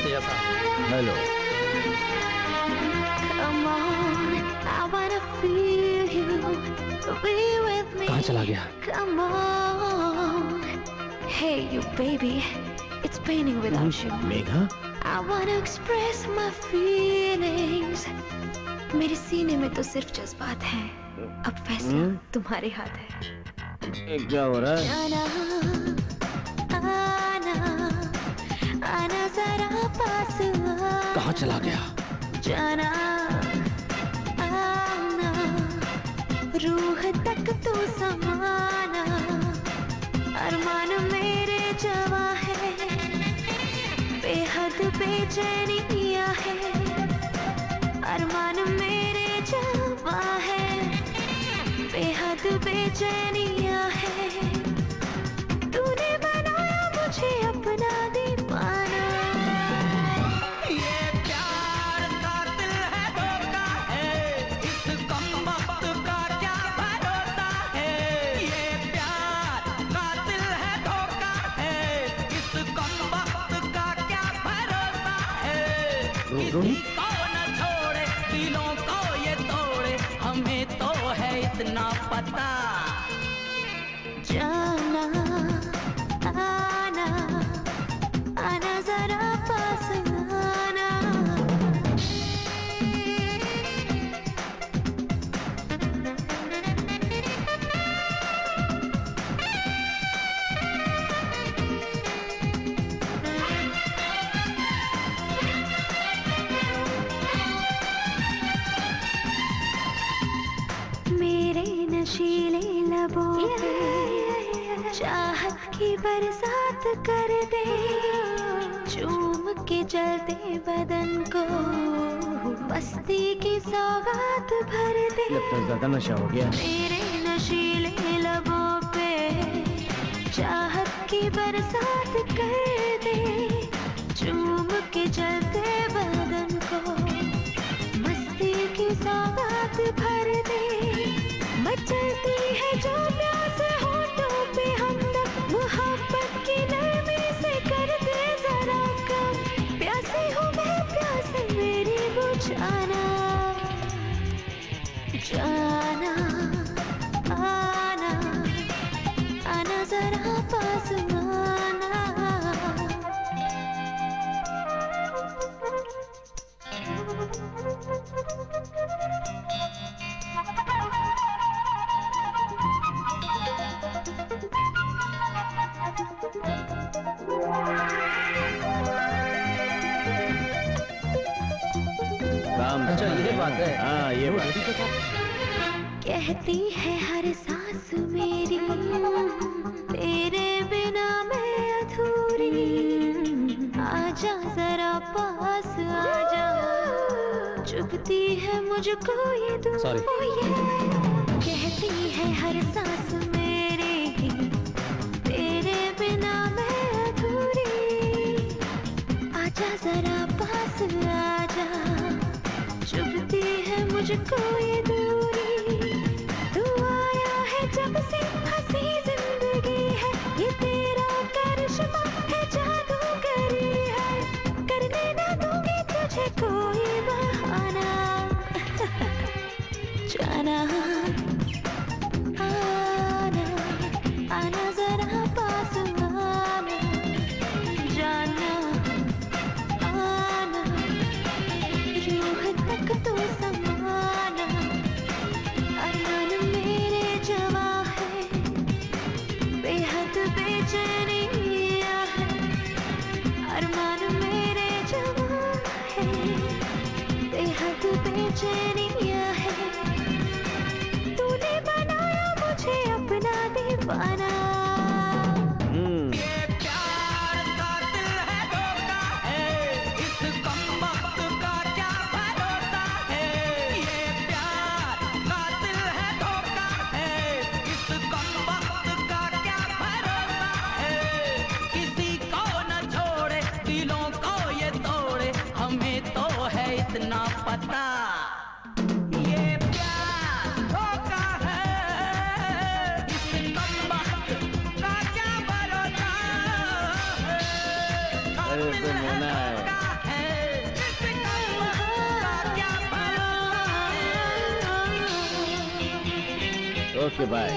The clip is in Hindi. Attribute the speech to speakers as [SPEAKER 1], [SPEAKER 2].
[SPEAKER 1] दोस्त जैसा।
[SPEAKER 2] हेलो।
[SPEAKER 1] कहाँ चला गया?
[SPEAKER 3] Hey you baby, it's paining without you.
[SPEAKER 2] Megha?
[SPEAKER 3] I wanna express my feelings. मेरे सीने में तो सिर्फ जज्बात हैं। अब फैसला तुम्हारे हाथ है।
[SPEAKER 2] क्या हो रहा है?
[SPEAKER 3] आना, आना जरा पास आना।
[SPEAKER 1] कहाँ चला गया?
[SPEAKER 3] जाना, आना, रूह तक तो समाना। अरमान मेरे जवा है, बेहद बेचैनियाँ है। अरमान मेरे जवा है, बेहद बेचैनियाँ है। तूने बनाया मुझे अपना दीवाना।
[SPEAKER 4] ये प्यार कातिल है, धोखा है, इस कमबख्त का क्या भरोसा है। ये प्यार कातिल है, धोखा है, इस कमबख्त का क्या भरोसा है। किसी को न छोड़े, दिलों को ये तोड़े, हमें तो है इतना पता।
[SPEAKER 3] जाना, आना, आना जरा पास आना। मेरे नशीले लबों पे चाहत की बरसात कर दे, चूम के जलते बदन को मस्ती की सौगात भर दे।
[SPEAKER 2] लगता है ज्यादा नशा हो गया।
[SPEAKER 3] मेरे नशीले लबों पे चाहत की बरसात कर दे, चूम के जलते बदन को मस्ती की सौगात भर दे। मचलती है जो प्यास होठों पे हमदम, मोहब्बत की नरमी से कर दे जरा कम। प्यासी हूँ मैं, प्यास मेरी बुझाना। जाना, आना, आना जरा पास आना।
[SPEAKER 2] अच्छा ये बात है। हाँ ये बात।
[SPEAKER 3] कहती है हर सांस मेरी, तेरे बिना मैं अधूरी। आजा जरा पास आजा, चुभती है मुझको ये दूर। कहती है हर सांस मेरी, तेरे बिना मैं अधूरी। आजा जरा पास आजा, चुभती है मुझको ये दूरी। तू आया है जब से हंसी जिंदगी है, ये तेरा करिश्मा है, जादूगरी है। करने ना दूंगी तुझे कोई बहाना। जाना, आना, आना जरा पास आना। जाना, आना, रूह तक तो समाना। अरमान मेरे जवा है, बेहद बेचैनियाँ है। अरमान मेरे जवा है, बेहद बेचैनियाँ है। तूने बनाया मुझे अपना दीवाना।
[SPEAKER 4] ये प्यार कातिल है, धोखा है, इस कमबख्त का क्या भरोसा है। ये प्यार कातिल है, धोखा है, इस कमबख्त का क्या भरोसा है। किसी को न छोड़े, दिलों को ये तोड़े, हमें तो है इतना पता। ये प्यार धोखा है, इस कमबख्त का क्या भरोसा है।
[SPEAKER 2] अरे तो मोना है। Okay bye.